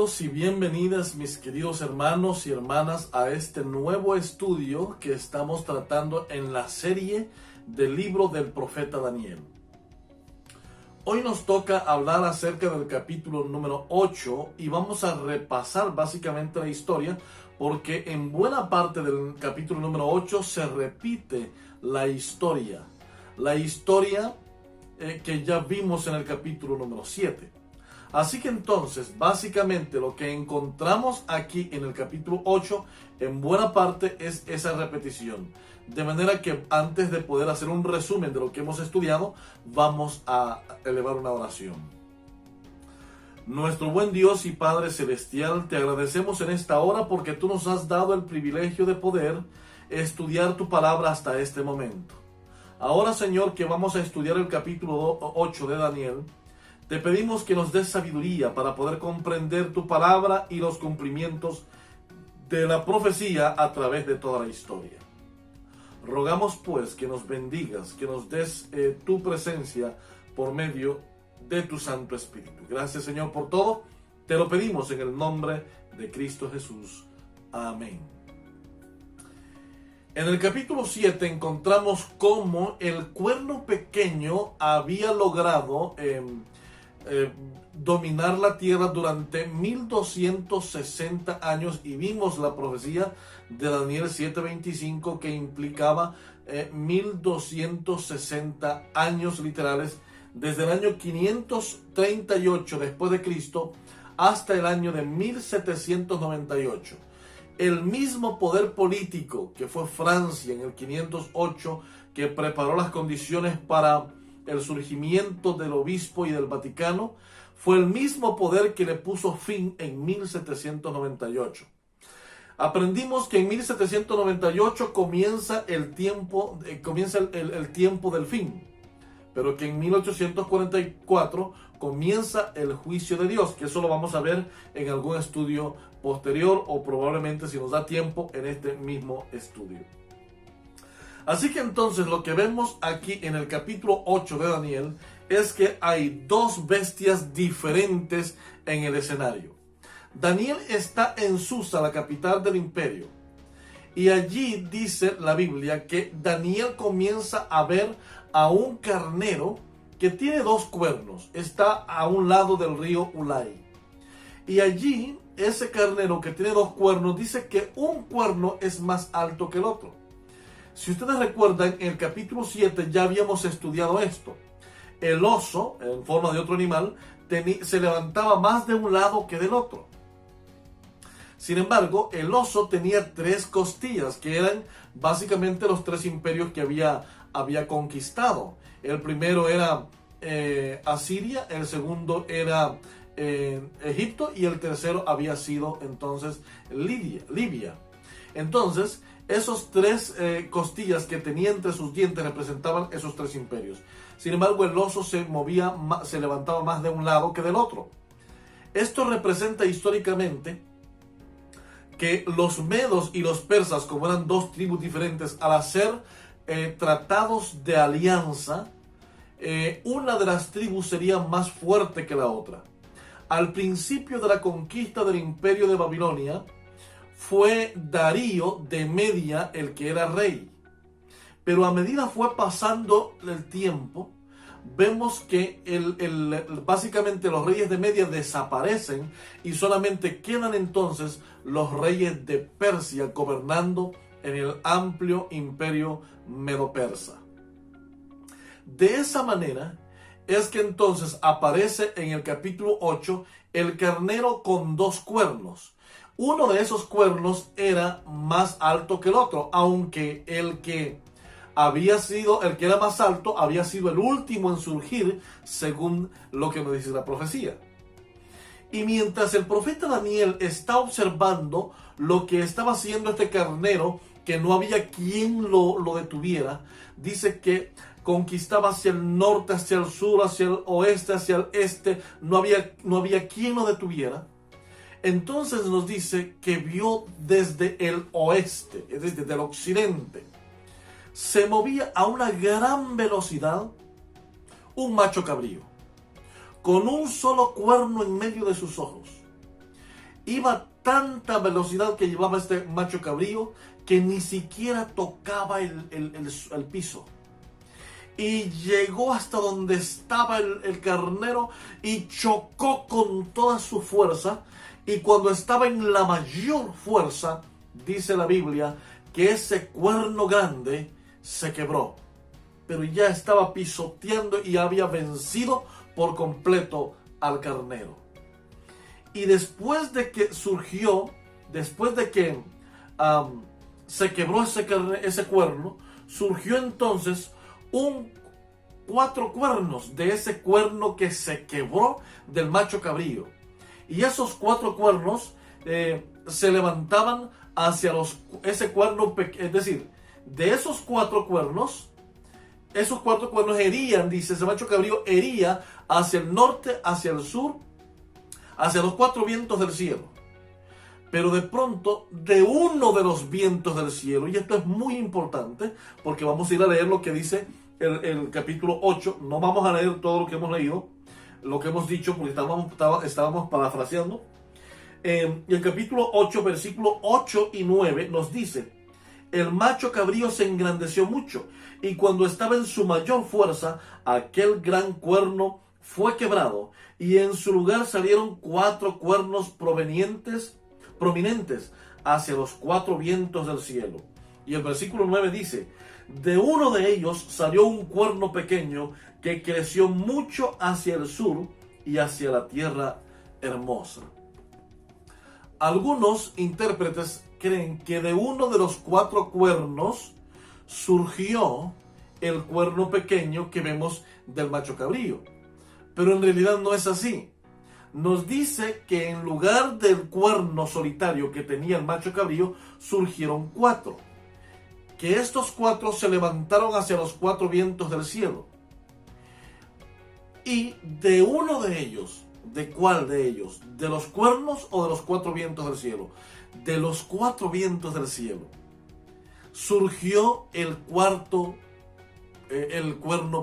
Bienvenidos y bienvenidas, mis queridos hermanos y hermanas, a este nuevo estudio que estamos tratando en la serie del libro del profeta Daniel. Hoy nos toca hablar acerca del capítulo número 8 y vamos a repasar básicamente la historia, porque en buena parte del capítulo número 8 se repite la historia que ya vimos en el capítulo número 7. Así que entonces, básicamente lo que encontramos aquí en el capítulo 8, en buena parte es esa repetición. De manera que antes de poder hacer un resumen de lo que hemos estudiado, vamos a elevar una oración. Nuestro buen Dios y Padre Celestial, te agradecemos en esta hora porque tú nos has dado el privilegio de poder estudiar tu palabra hasta este momento. Ahora, Señor, que vamos a estudiar el capítulo 8 de Daniel, te pedimos que nos des sabiduría para poder comprender tu palabra y los cumplimientos de la profecía a través de toda la historia. Rogamos pues que nos bendigas, que nos des tu presencia por medio de tu Santo Espíritu. Gracias, Señor, por todo. Te lo pedimos en el nombre de Cristo Jesús. Amén. En el capítulo 7 encontramos cómo el cuerno pequeño había logrado dominar la tierra durante 1260 años, y vimos la profecía de Daniel 7:25 que implicaba 1260 años literales, desde el año 538 después de Cristo hasta el año de 1798. El mismo poder político que fue Francia en el 508, que preparó las condiciones para el surgimiento del obispo y del Vaticano, fue el mismo poder que le puso fin en 1798. Aprendimos que en 1798 comienza el tiempo del fin, pero que en 1844 comienza el juicio de Dios, que eso lo vamos a ver en algún estudio posterior, o probablemente, si nos da tiempo, en este mismo estudio. Así que entonces lo que vemos aquí en el capítulo 8 de Daniel es que hay dos bestias diferentes en el escenario. Daniel está en Susa, la capital del imperio, y allí dice la Biblia que Daniel comienza a ver a un carnero que tiene dos cuernos. Está a un lado del río Ulai, y allí ese carnero que tiene dos cuernos dice que un cuerno es más alto que el otro. Si ustedes recuerdan, en el capítulo 7 ya habíamos estudiado esto. El oso, en forma de otro animal, se levantaba más de un lado que del otro. Sin embargo, el oso tenía tres costillas, que eran básicamente los tres imperios que había conquistado. El primero era Asiria, el segundo era Egipto, y el tercero había sido entonces Libia. Entonces, esos tres costillas que tenía entre sus dientes representaban esos tres imperios. Sin embargo, el oso se levantaba más de un lado que del otro. Esto representa históricamente que los medos y los persas, como eran dos tribus diferentes, al hacer tratados de alianza, una de las tribus sería más fuerte que la otra. Al principio de la conquista del imperio de Babilonia, fue Darío de Media el que era rey. Pero a medida fue pasando el tiempo, vemos que básicamente los reyes de Media desaparecen y solamente quedan entonces los reyes de Persia gobernando en el amplio imperio medo-persa. De esa manera es que entonces aparece en el capítulo 8 el carnero con dos cuernos. Uno de esos cuernos era más alto que el otro, aunque el que era más alto había sido el último en surgir, según lo que nos dice la profecía. Y mientras el profeta Daniel está observando lo que estaba haciendo este carnero, que no había quien lo detuviera, dice que conquistaba hacia el norte, hacia el sur, hacia el oeste, hacia el este, no había quien lo detuviera. Entonces nos dice que vio desde el oeste, es decir, desde el occidente, se movía a una gran velocidad un macho cabrío, con un solo cuerno en medio de sus ojos. iba a tanta velocidad que llevaba este macho cabrío que ni siquiera tocaba el piso. Y llegó hasta donde estaba el carnero y chocó con toda su fuerza. Y cuando estaba en la mayor fuerza, dice la Biblia, que ese cuerno grande se quebró. Pero ya estaba pisoteando y había vencido por completo al carnero. Y después de que surgió, después de que se quebró ese cuerno, surgió entonces 4 cuernos de ese cuerno que se quebró del macho cabrío. Y esos 4 cuernos se levantaban hacia ese cuerno, es decir, de esos 4 cuernos herían, dice ese macho cabrío, hería hacia el norte, hacia el sur, hacia los 4 vientos del cielo. Pero de pronto, de uno de los vientos del cielo, y esto es muy importante, porque vamos a ir a leer lo que dice el capítulo 8, no vamos a leer todo lo que hemos leído, lo que hemos dicho, porque estábamos parafraseando. El capítulo 8, versículos 8 y 9 nos dice: el macho cabrío se engrandeció mucho, y cuando estaba en su mayor fuerza, aquel gran cuerno fue quebrado, y en su lugar salieron 4 cuernos prominentes hacia los 4 vientos del cielo. Y el versículo 9 dice: de uno de ellos salió un cuerno pequeño que creció mucho hacia el sur y hacia la tierra hermosa. Algunos intérpretes creen que de uno de los 4 cuernos surgió el cuerno pequeño que vemos del macho cabrío. Pero en realidad no es así. Nos dice que en lugar del cuerno solitario que tenía el macho cabrío, surgieron 4. Que estos 4 se levantaron hacia los 4 vientos del cielo. Y de uno de ellos, ¿de cuál de ellos? ¿De los cuernos o de los 4 vientos del cielo? De los 4 vientos del cielo surgió el cuerno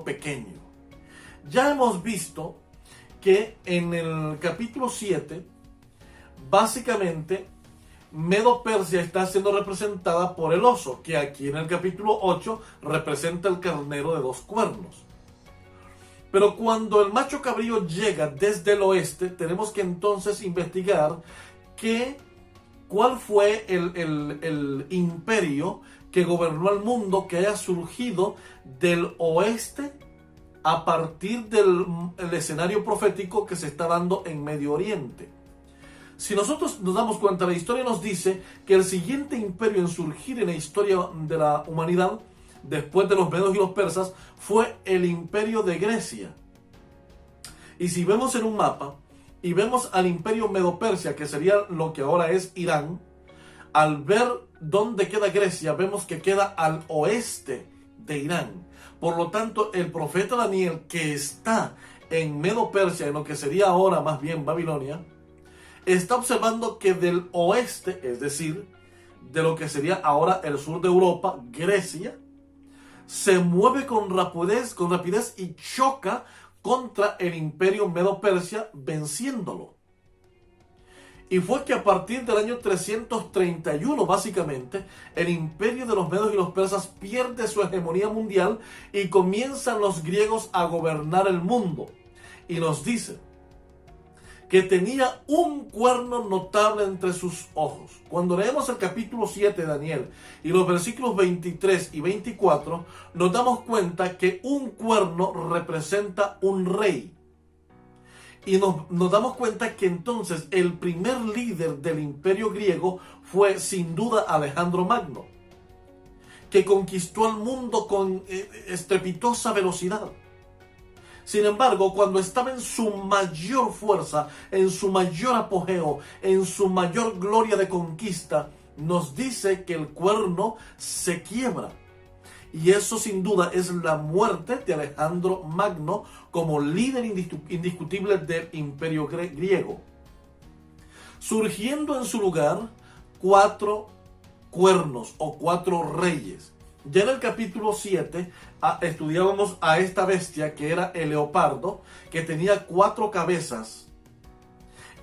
pequeño. Ya hemos visto que en el capítulo 7, básicamente, Medo-Persia está siendo representada por el oso, que aquí en el capítulo 8 representa el carnero de 2 cuernos. Pero cuando el macho cabrío llega desde el oeste, tenemos que entonces investigar cuál fue el imperio que gobernó el mundo, que haya surgido del oeste a partir del escenario profético que se está dando en Medio Oriente. Si nosotros nos damos cuenta, la historia nos dice que el siguiente imperio en surgir en la historia de la humanidad, después de los medos y los persas, fue el imperio de Grecia. Y si vemos en un mapa y vemos al imperio Medo-Persia, que sería lo que ahora es Irán, al ver dónde queda Grecia, vemos que queda al oeste de Irán. Por lo tanto, el profeta Daniel, que está en Medo-Persia, en lo que sería ahora más bien Babilonia, está observando que del oeste, es decir, de lo que sería ahora el sur de Europa, Grecia, se mueve con rapidez y choca contra el imperio Medo-Persia, venciéndolo. Y fue que a partir del año 331, básicamente, el imperio de los medos y los persas pierde su hegemonía mundial y comienzan los griegos a gobernar el mundo. Y nos dice que tenía un cuerno notable entre sus ojos. Cuando leemos el capítulo 7 de Daniel y los versículos 23 y 24, nos damos cuenta que un cuerno representa un rey. Y nos damos cuenta que entonces el primer líder del imperio griego fue sin duda Alejandro Magno, que conquistó el mundo con estrepitosa velocidad. Sin embargo, cuando estaba en su mayor fuerza, en su mayor apogeo, en su mayor gloria de conquista, nos dice que el cuerno se quiebra. Y eso sin duda es la muerte de Alejandro Magno como líder indiscutible del imperio griego. Surgiendo en su lugar 4 cuernos o 4 reyes. Ya en el capítulo 7 estudiábamos a esta bestia que era el leopardo, que tenía 4 cabezas.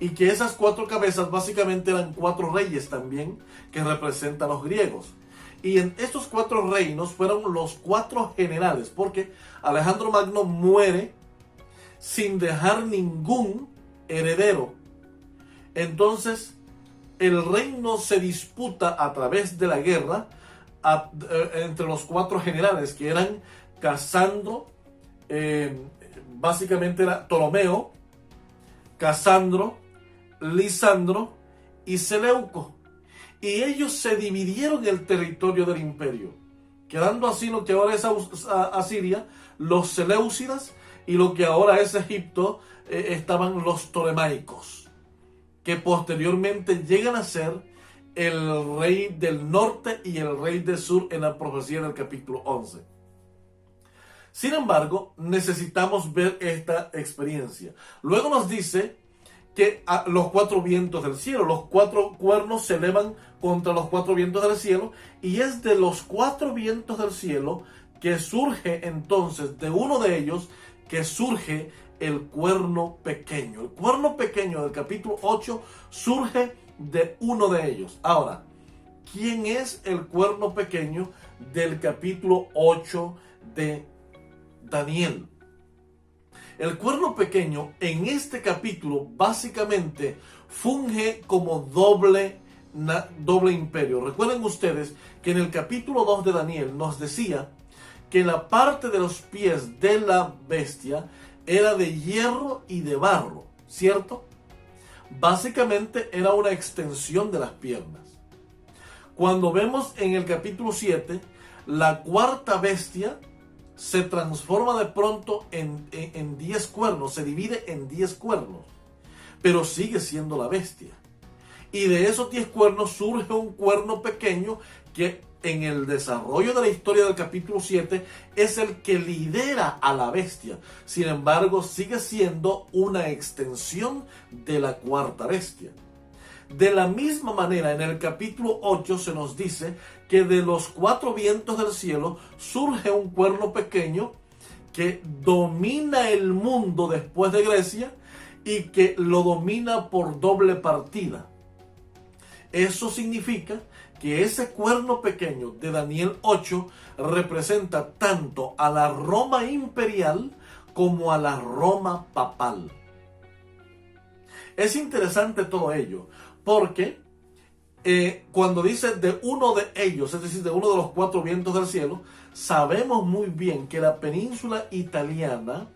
y que esas 4 cabezas básicamente eran 4 reyes también que representan a los griegos. Y en estos 4 reinos fueron los 4 generales, porque Alejandro Magno muere sin dejar ningún heredero. Entonces, el reino se disputa a través de la guerra entre los 4 generales, que eran Casandro, básicamente era Ptolomeo, Casandro, Lisandro y Seleuco. Y ellos se dividieron el territorio del imperio, quedando así lo que ahora es Asiria, los Seleucidas, y lo que ahora es Egipto, estaban los Ptolemaicos, que posteriormente llegan a ser el rey del norte y el rey del sur en la profecía del capítulo 11. Sin embargo, necesitamos ver esta experiencia. Luego nos dice que los 4 vientos del cielo, los 4 cuernos se elevan contra los 4 vientos del cielo, y es de los 4 vientos del cielo que surge entonces, de uno de ellos, que surge el cuerno pequeño. El cuerno pequeño del capítulo 8 surge de uno de ellos. Ahora, ¿quién es el cuerno pequeño del capítulo 8 de Daniel? El cuerno pequeño en este capítulo básicamente funge como doble imperio. Recuerden ustedes que en el capítulo 2 de Daniel nos decía que la parte de los pies de la bestia era de hierro y de barro, ¿cierto? Básicamente era una extensión de las piernas. Cuando vemos en el capítulo 7, la cuarta bestia se transforma de pronto en 10 cuernos, se divide en 10 cuernos, pero sigue siendo la bestia. Y de esos 10 cuernos surge un cuerno pequeño que en el desarrollo de la historia del capítulo 7 es el que lidera a la bestia. Sin embargo, sigue siendo una extensión de la cuarta bestia. De la misma manera, en el capítulo 8 se nos dice que de los 4 vientos del cielo surge un cuerno pequeño que domina el mundo después de Grecia y que lo domina por doble partida. Eso significa que ese cuerno pequeño de Daniel 8 representa tanto a la Roma imperial como a la Roma papal. Es interesante todo ello, porque cuando dice de uno de ellos, es decir, de uno de los 4 vientos del cielo, sabemos muy bien que la península italiana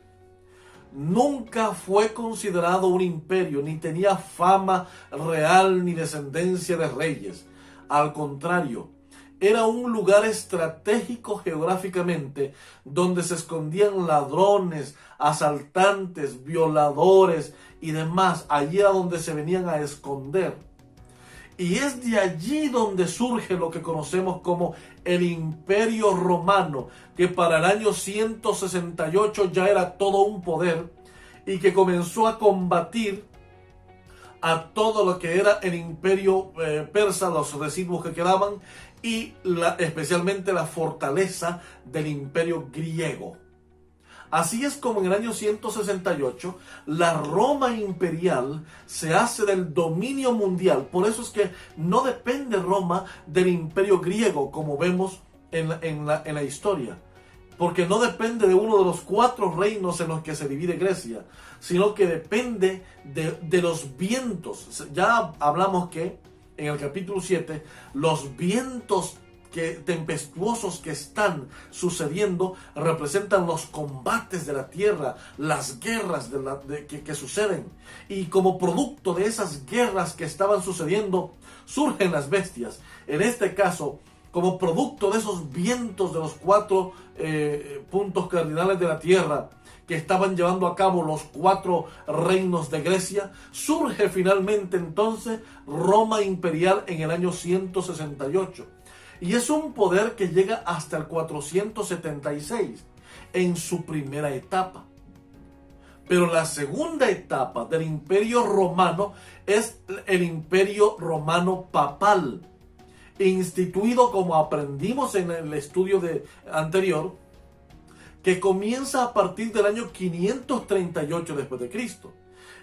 nunca fue considerado un imperio, ni tenía fama real ni descendencia de reyes. Al contrario, era un lugar estratégico geográficamente donde se escondían ladrones, asaltantes, violadores y demás. Allí era donde se venían a esconder. Y es de allí donde surge lo que conocemos como el Imperio Romano, que para el año 168 ya era todo un poder y que comenzó a combatir a todo lo que era el Imperio persa, los residuos que quedaban, y especialmente la fortaleza del Imperio griego. Así es como en el año 168 la Roma imperial se hace del dominio mundial. Por eso es que no depende Roma del imperio griego, como vemos en la historia. Porque no depende de uno de los 4 reinos en los que se divide Grecia, sino que depende de los vientos. Ya hablamos que en el capítulo 7 los vientos tempestuosos que están sucediendo representan los combates de la tierra, las guerras que suceden, y como producto de esas guerras que estaban sucediendo surgen las bestias. En este caso, como producto de esos vientos de los 4 puntos cardinales de la tierra que estaban llevando a cabo los 4 reinos de Grecia, surge finalmente entonces Roma imperial en el año 168. Y es un poder que llega hasta el 476 en su primera etapa. Pero la segunda etapa del Imperio Romano es el Imperio Romano Papal, instituido, como aprendimos en el estudio anterior, que comienza a partir del año 538 después de Cristo.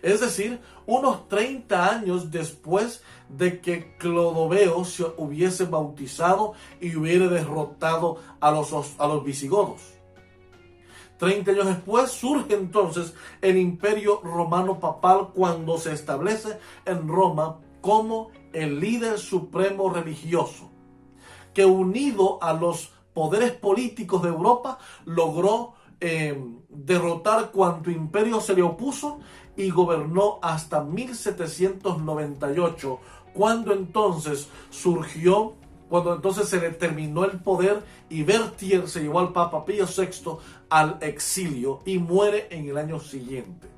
Es decir, unos 30 años después de que Clodoveo se hubiese bautizado y hubiera derrotado a los visigodos. 30 años después surge entonces el Imperio Romano Papal, cuando se establece en Roma como el líder supremo religioso, que unido a los poderes políticos de Europa logró derrotar cuanto imperio se le opuso y gobernó hasta 1798, cuando entonces se le terminó el poder y Berthier se llevó al Papa Pío VI al exilio y muere en el año siguiente.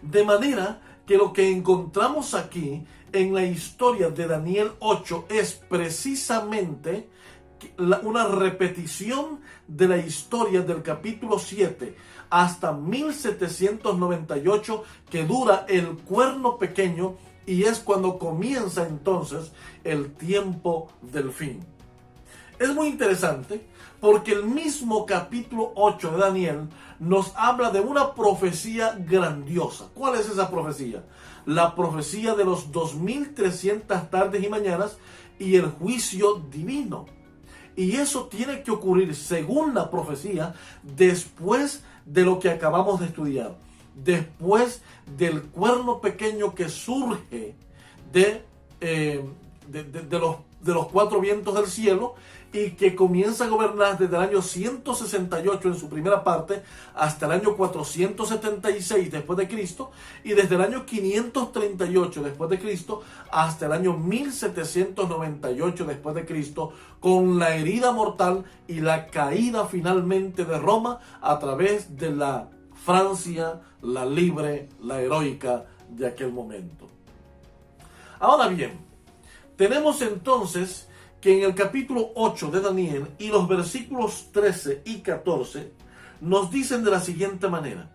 De manera que lo que encontramos aquí en la historia de Daniel 8 es precisamente una repetición de la historia del capítulo 7 hasta 1798, que dura el cuerno pequeño, y es cuando comienza entonces el tiempo del fin. Es muy interesante porque el mismo capítulo 8 de Daniel nos habla de una profecía grandiosa. ¿Cuál es esa profecía? La profecía de los 2300 tardes y mañanas y el juicio divino. Y eso tiene que ocurrir, según la profecía, después de lo que acabamos de estudiar. Después del cuerno pequeño que surge de los cuatro vientos del cielo y que comienza a gobernar desde el año 168 en su primera parte hasta el año 476 después de Cristo, y desde el año 538 después de Cristo hasta el año 1798 después de Cristo, con la herida mortal y la caída finalmente de Roma a través de la Francia, la libre, la heroica de aquel momento. Ahora bien, tenemos entonces que en el capítulo 8 de Daniel y los versículos 13 y 14 nos dicen de la siguiente manera: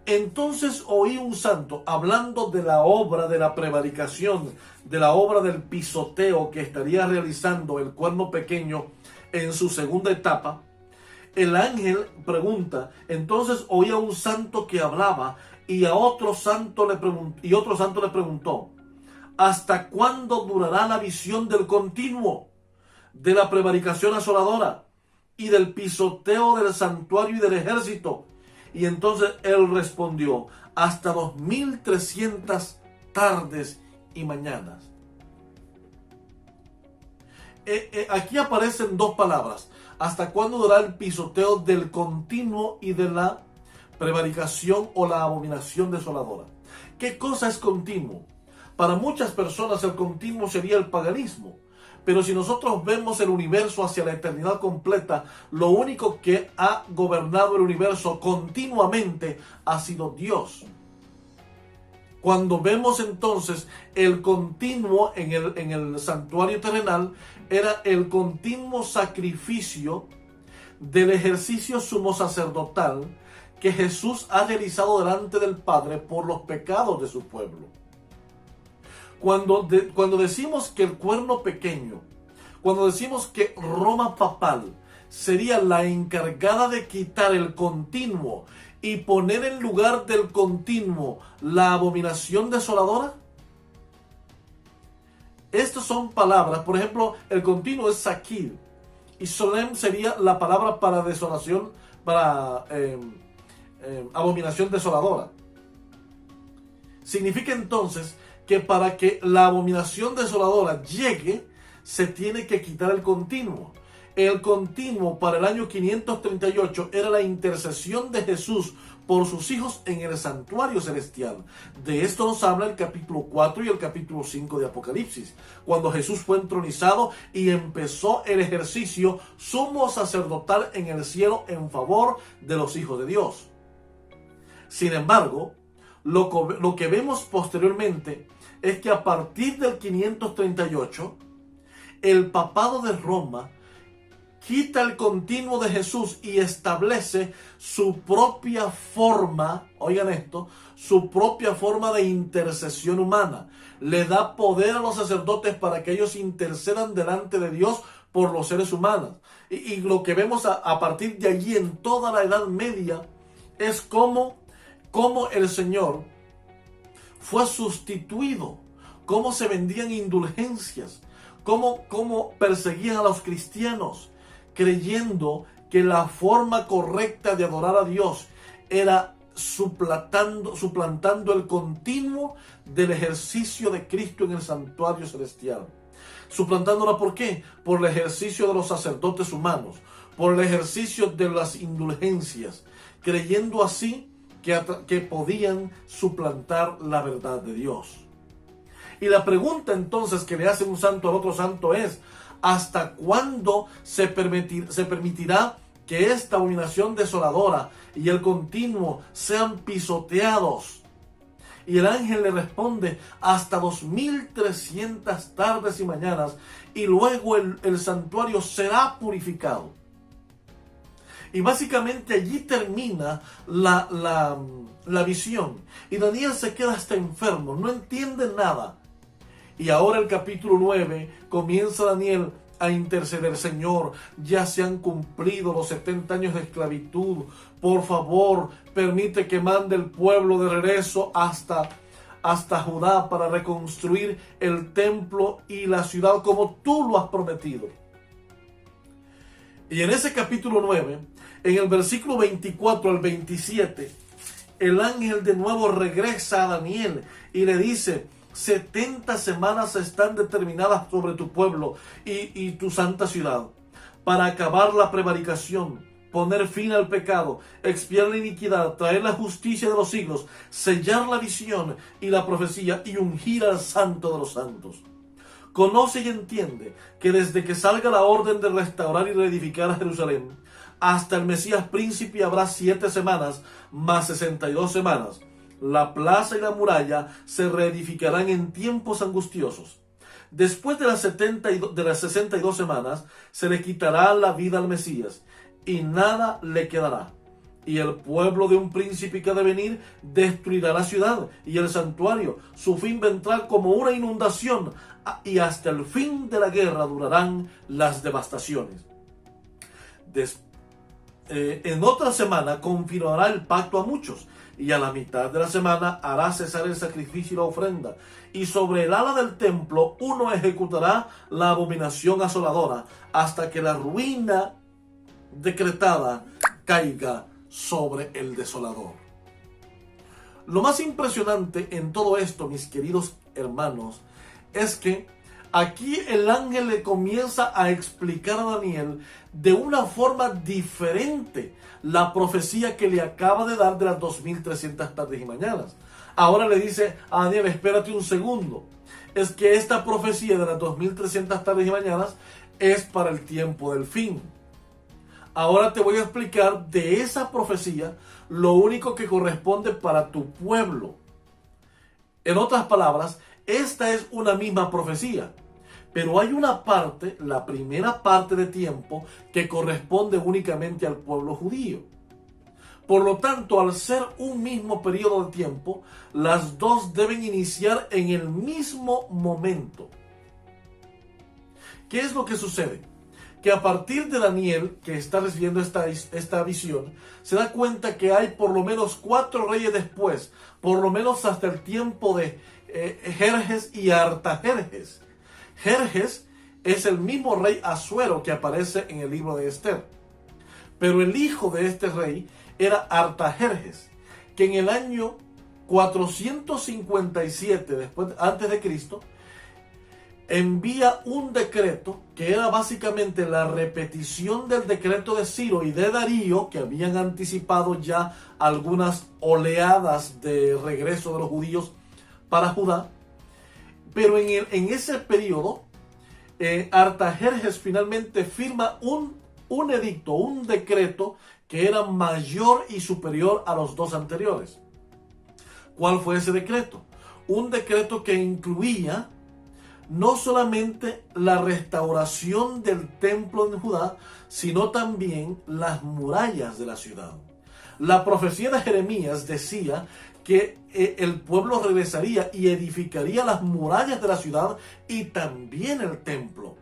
entonces oí un santo hablando de la obra de la prevaricación, de la obra del pisoteo que estaría realizando el cuerno pequeño en su segunda etapa. El ángel pregunta, entonces oía un santo que hablaba y otro santo le preguntó: ¿hasta cuándo durará la visión del continuo, de la prevaricación asoladora y del pisoteo del santuario y del ejército? Y entonces él respondió: hasta 2300 tardes y mañanas. Aquí aparecen dos palabras: ¿hasta cuándo durará el pisoteo del continuo y de la prevaricación o la abominación desoladora? ¿Qué cosa es continuo? Para muchas personas el continuo sería el paganismo, pero si nosotros vemos el universo hacia la eternidad completa, lo único que ha gobernado el universo continuamente ha sido Dios. Cuando vemos entonces el continuo en el santuario terrenal, era el continuo sacrificio del ejercicio sumo sacerdotal que Jesús ha realizado delante del Padre por los pecados de su pueblo. Cuando decimos que el cuerno pequeño, cuando decimos que Roma papal sería la encargada de quitar el continuo y poner en lugar del continuo la abominación desoladora, estas son palabras. Por ejemplo, el continuo es Sakir y Solem sería la palabra para desolación, para abominación desoladora. Significa entonces que para que la abominación desoladora llegue, se tiene que quitar el continuo. El continuo para el año 538 era la intercesión de Jesús por sus hijos en el santuario celestial. De esto nos habla el capítulo 4 y el capítulo 5 de Apocalipsis, cuando Jesús fue entronizado y empezó el ejercicio sumo sacerdotal en el cielo en favor de los hijos de Dios. Sin embargo, lo que vemos posteriormente es que a partir del 538, el papado de Roma quita el continuo de Jesús y establece su propia forma, oigan esto, su propia forma de intercesión humana. Le da poder a los sacerdotes para que ellos intercedan delante de Dios por los seres humanos. Y lo que vemos a partir de allí en toda la Edad Media es cómo cómo el Señor fue sustituido, cómo se vendían indulgencias, cómo perseguían a los cristianos, creyendo que la forma correcta de adorar a Dios era suplantando el continuo del ejercicio de Cristo en el santuario celestial. Suplantándola, ¿por qué? Por el ejercicio de los sacerdotes humanos, por el ejercicio de las indulgencias, creyendo así que podían suplantar la verdad de Dios. Y la pregunta entonces que le hace un santo al otro santo es: ¿hasta cuándo se permitirá que esta abominación desoladora y el continuo sean pisoteados? Y el ángel le responde: hasta 2300 tardes y mañanas, y luego el santuario será purificado. Y básicamente allí termina la visión. Y Daniel se queda hasta enfermo, no entiende nada. Y ahora el capítulo 9 comienza Daniel a interceder: Señor, ya se han cumplido los 70 años de esclavitud. Por favor, permite que mande el pueblo de regreso hasta Judá para reconstruir el templo y la ciudad como tú lo has prometido. Y en ese capítulo 9, en el versículo 24 al 27, el ángel de nuevo regresa a Daniel y le dice: 70 semanas están determinadas sobre tu pueblo y tu santa ciudad, para acabar la prevaricación, poner fin al pecado, expiar la iniquidad, traer la justicia de los siglos, sellar la visión y la profecía y ungir al santo de los santos. Conoce y entiende que desde que salga la orden de restaurar y reedificar a Jerusalén hasta el Mesías príncipe habrá 7 semanas más 62 semanas. La plaza y la muralla se reedificarán en tiempos angustiosos. Después de las 62 semanas se le quitará la vida al Mesías y nada le quedará. Y el pueblo de un príncipe que ha de venir destruirá la ciudad y el santuario. Su fin vendrá como una inundación y hasta el fin de la guerra durarán las devastaciones. En otra semana confirmará el pacto a muchos, y a la mitad de la semana hará cesar el sacrificio y la ofrenda, y sobre el ala del templo uno ejecutará la abominación asoladora hasta que la ruina decretada caiga sobre el desolador. Lo más impresionante en todo esto, mis queridos hermanos, es que aquí el ángel le comienza a explicar a Daniel de una forma diferente la profecía que le acaba de dar de las 2300 tardes y mañanas. Ahora le dice a Daniel: espérate un segundo, es que esta profecía de las 2300 tardes y mañanas es para el tiempo del fin. Ahora te voy a explicar de esa profecía lo único que corresponde para tu pueblo. En otras palabras, esta es una misma profecía, pero hay una parte, la primera parte de tiempo, que corresponde únicamente al pueblo judío. Por lo tanto, al ser un mismo periodo de tiempo, las dos deben iniciar en el mismo momento. ¿Qué es lo que sucede? Que a partir de Daniel, que está recibiendo esta visión, se da cuenta que hay por lo menos 4 reyes después, por lo menos hasta el tiempo de Jerjes y Artajerjes. Jerjes es el mismo rey Asuero que aparece en el libro de Esther. Pero el hijo de este rey era Artajerjes, que en el año 457 antes de Cristo, envía un decreto que era básicamente la repetición del decreto de Ciro y de Darío, que habían anticipado ya algunas oleadas de regreso de los judíos para Judá. Pero en ese periodo, Artajerjes finalmente firma un edicto, un decreto que era mayor y superior a los 2 anteriores. ¿Cuál fue ese decreto? Un decreto que incluía no solamente la restauración del templo en Judá, sino también las murallas de la ciudad. La profecía de Jeremías decía que el pueblo regresaría y edificaría las murallas de la ciudad y también el templo.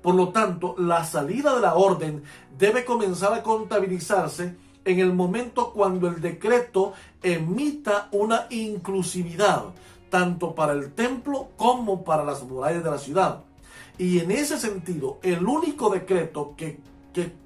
Por lo tanto, la salida de la orden debe comenzar a contabilizarse en el momento cuando el decreto emita una inclusividad, tanto para el templo como para las murallas de la ciudad. Y en ese sentido, el único decreto que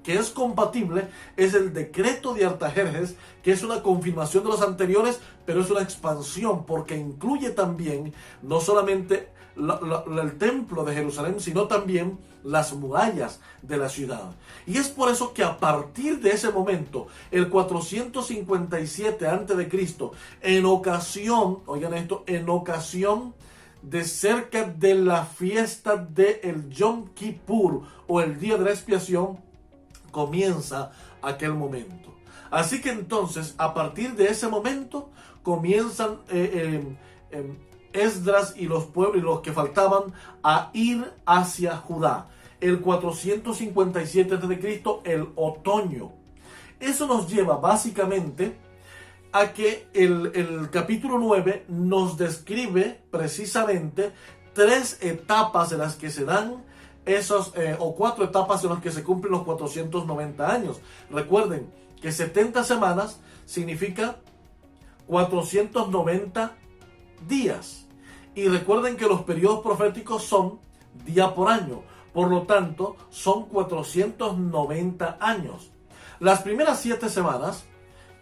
es compatible es el decreto de Artajerjes, que es una confirmación de los anteriores, pero es una expansión porque incluye también no solamente el templo de Jerusalén, sino también las murallas de la ciudad. Y es por eso que a partir de ese momento, el 457 a.C., en ocasión, oigan esto, en ocasión de cerca de la fiesta del Yom Kippur o el día de la expiación, comienza aquel momento. Así que entonces, a partir de ese momento, comienzan Esdras y los pueblos y los que faltaban a ir hacia Judá. El 457 a.C., el otoño. Eso nos lleva básicamente a que el capítulo 9 nos describe precisamente 3 etapas en las que se dan esos, o 4 etapas en las que se cumplen los 490 años. Recuerden que 70 semanas significa 490 días. Y recuerden que los periodos proféticos son día por año. Por lo tanto, son 490 años. Las primeras 7 semanas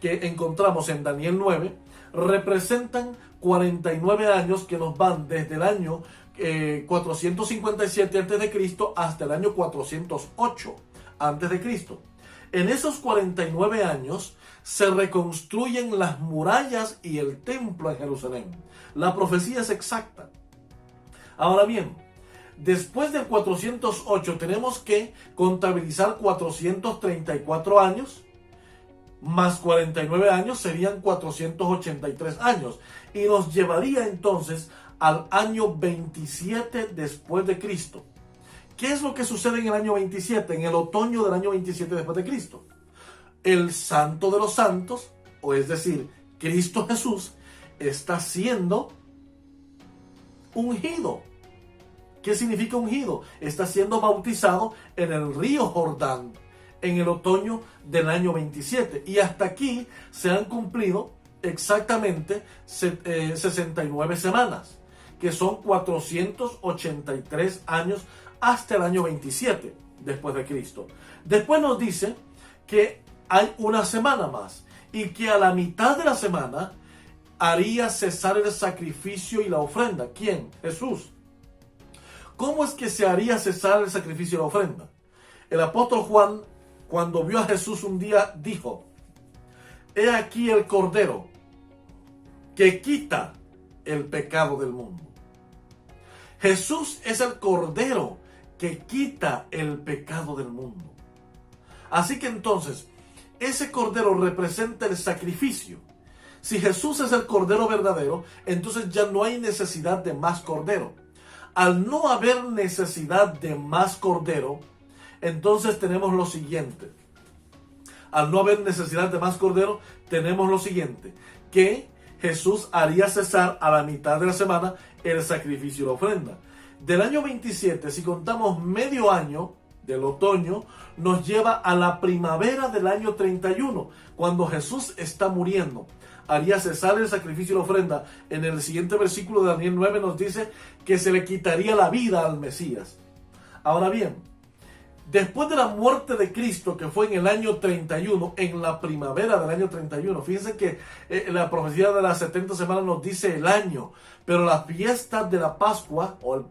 que encontramos en Daniel 9 representan 49 años que nos van desde el año 457 a.C. hasta el año 408 a.C. En esos 49 años se reconstruyen las murallas y el templo en Jerusalén. La profecía es exacta. Ahora bien, después del 408 tenemos que contabilizar 434 años, más 49 años serían 483 años. Y nos llevaría entonces al año 27 después de Cristo. ¿Qué es lo que sucede en el año 27? En el otoño del año 27 después de Cristo. El Santo de los Santos, o es decir, Cristo Jesús, está siendo ungido. ¿Qué significa ungido? Está siendo bautizado en el río Jordán en el otoño del año 27. Y hasta aquí se han cumplido exactamente 69 semanas, que son 483 años hasta el año 27 después de Cristo. Después nos dice que hay una semana más y que a la mitad de la semana haría cesar el sacrificio y la ofrenda. ¿Quién? Jesús. ¿Cómo es que se haría cesar el sacrificio y la ofrenda? El apóstol Juan, cuando vio a Jesús un día, dijo: he aquí el Cordero que quita el pecado del mundo. Jesús es el Cordero que quita el pecado del mundo. Así que entonces, ese Cordero representa el sacrificio. Si Jesús es el Cordero verdadero, entonces ya no hay necesidad de más Cordero. Al no haber necesidad de más Cordero, entonces tenemos lo siguiente. Al no haber necesidad de más Cordero, tenemos lo siguiente: que Jesús haría cesar a la mitad de la semana el sacrificio y la ofrenda. Del año 27, si contamos medio año del otoño, nos lleva a la primavera del año 31, cuando Jesús está muriendo. Haría cesar el sacrificio y la ofrenda. En el siguiente versículo de Daniel 9 nos dice que se le quitaría la vida al Mesías. Ahora bien, después de la muerte de Cristo, que fue en el año 31, en la primavera del año 31, fíjense que la profecía de las 70 semanas nos dice el año, pero la fiesta de la Pascua, o el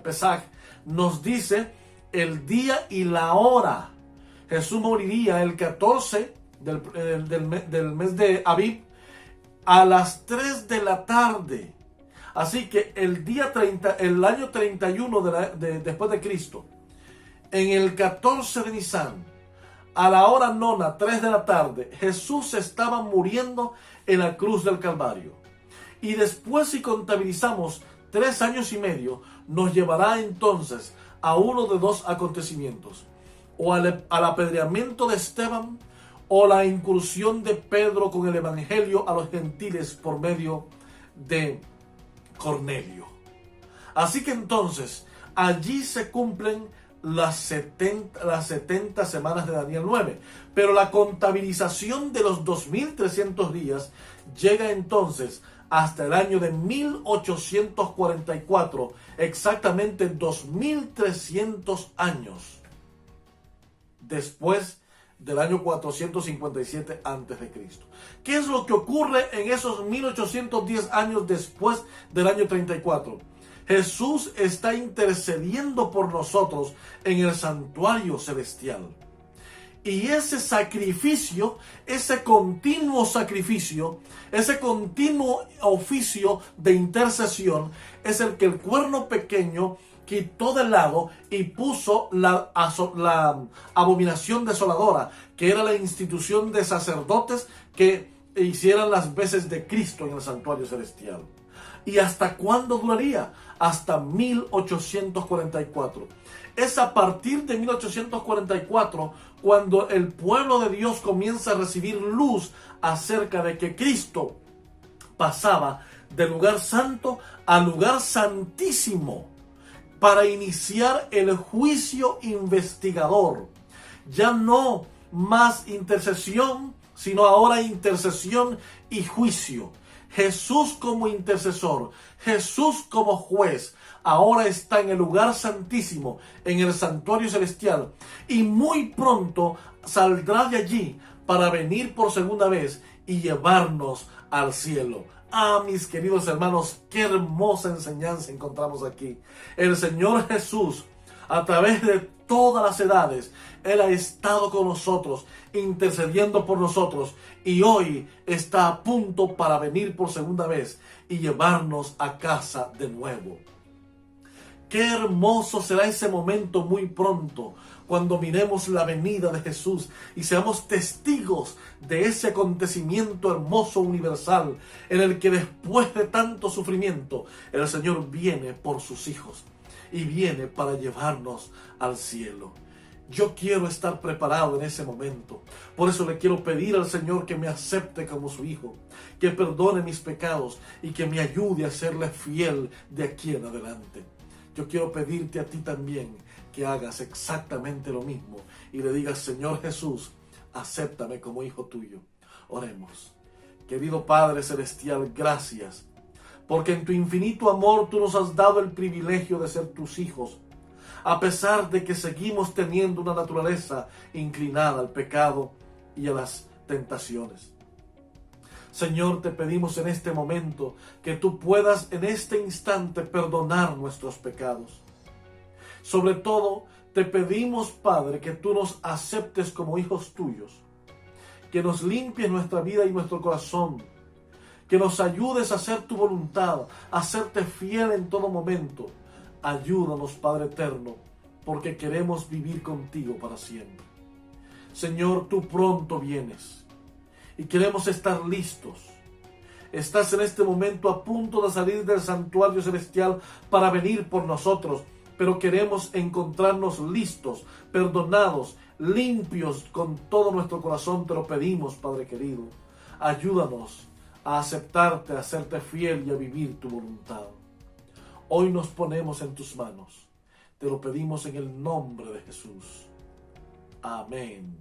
Pesaj, nos dice el día y la hora. Jesús moriría el 14 del mes de Abib a las 3 de la tarde. Así que el año 31 después de Cristo, en el 14 de Nisan, a la hora nona, 3 de la tarde, Jesús estaba muriendo en la cruz del Calvario. Y después, si contabilizamos 3 años y medio, nos llevará entonces a uno de 2 acontecimientos: o al apedreamiento de Esteban, o la incursión de Pedro con el evangelio a los gentiles por medio de Cornelio. Así que entonces allí se cumplen las 70 semanas de Daniel 9. Pero la contabilización de los 2300 días llega entonces hasta el año de 1844, exactamente 2300 años después del año 457 a.C. ¿Qué es lo que ocurre en esos 1810 años después del año 34? Jesús está intercediendo por nosotros en el santuario celestial. Y ese sacrificio, ese continuo sacrificio, ese continuo oficio de intercesión es el que el cuerno pequeño quitó del lado y puso la abominación desoladora, que era la institución de sacerdotes que hicieran las veces de Cristo en el santuario celestial. ¿Y hasta cuándo duraría? Hasta 1844. Es a partir de 1844 cuando el pueblo de Dios comienza a recibir luz acerca de que Cristo pasaba del lugar santo al lugar santísimo para iniciar el juicio investigador. Ya no más intercesión, sino ahora intercesión y juicio. Jesús como intercesor, Jesús como juez, ahora está en el lugar santísimo, en el santuario celestial, y muy pronto saldrá de allí para venir por segunda vez y llevarnos al cielo. Ah, mis queridos hermanos, qué hermosa enseñanza encontramos aquí. El Señor Jesús, a través de todas las edades, Él ha estado con nosotros, intercediendo por nosotros, y hoy está a punto para venir por segunda vez y llevarnos a casa de nuevo. Qué hermoso será ese momento muy pronto, cuando miremos la venida de Jesús y seamos testigos de ese acontecimiento hermoso universal, en el que después de tanto sufrimiento, el Señor viene por sus hijos y viene para llevarnos al cielo. Yo quiero estar preparado en ese momento. Por eso le quiero pedir al Señor que me acepte como su hijo, que perdone mis pecados y que me ayude a serle fiel de aquí en adelante. Yo quiero pedirte a ti también que hagas exactamente lo mismo y le digas: Señor Jesús, acéptame como hijo tuyo. Oremos. Querido Padre Celestial, gracias, porque en tu infinito amor tú nos has dado el privilegio de ser tus hijos, a pesar de que seguimos teniendo una naturaleza inclinada al pecado y a las tentaciones. Señor, te pedimos en este momento que tú puedas en este instante perdonar nuestros pecados. Sobre todo, te pedimos, Padre, que tú nos aceptes como hijos tuyos, que nos limpies nuestra vida y nuestro corazón, que nos ayudes a hacer tu voluntad, a serte fiel en todo momento. Ayúdanos, Padre eterno, porque queremos vivir contigo para siempre. Señor, tú pronto vienes y queremos estar listos. Estás en este momento a punto de salir del santuario celestial para venir por nosotros, pero queremos encontrarnos listos, perdonados, limpios con todo nuestro corazón. Te lo pedimos, Padre querido. Ayúdanos a aceptarte, a serte fiel y a vivir tu voluntad. Hoy nos ponemos en tus manos. Te lo pedimos en el nombre de Jesús. Amén.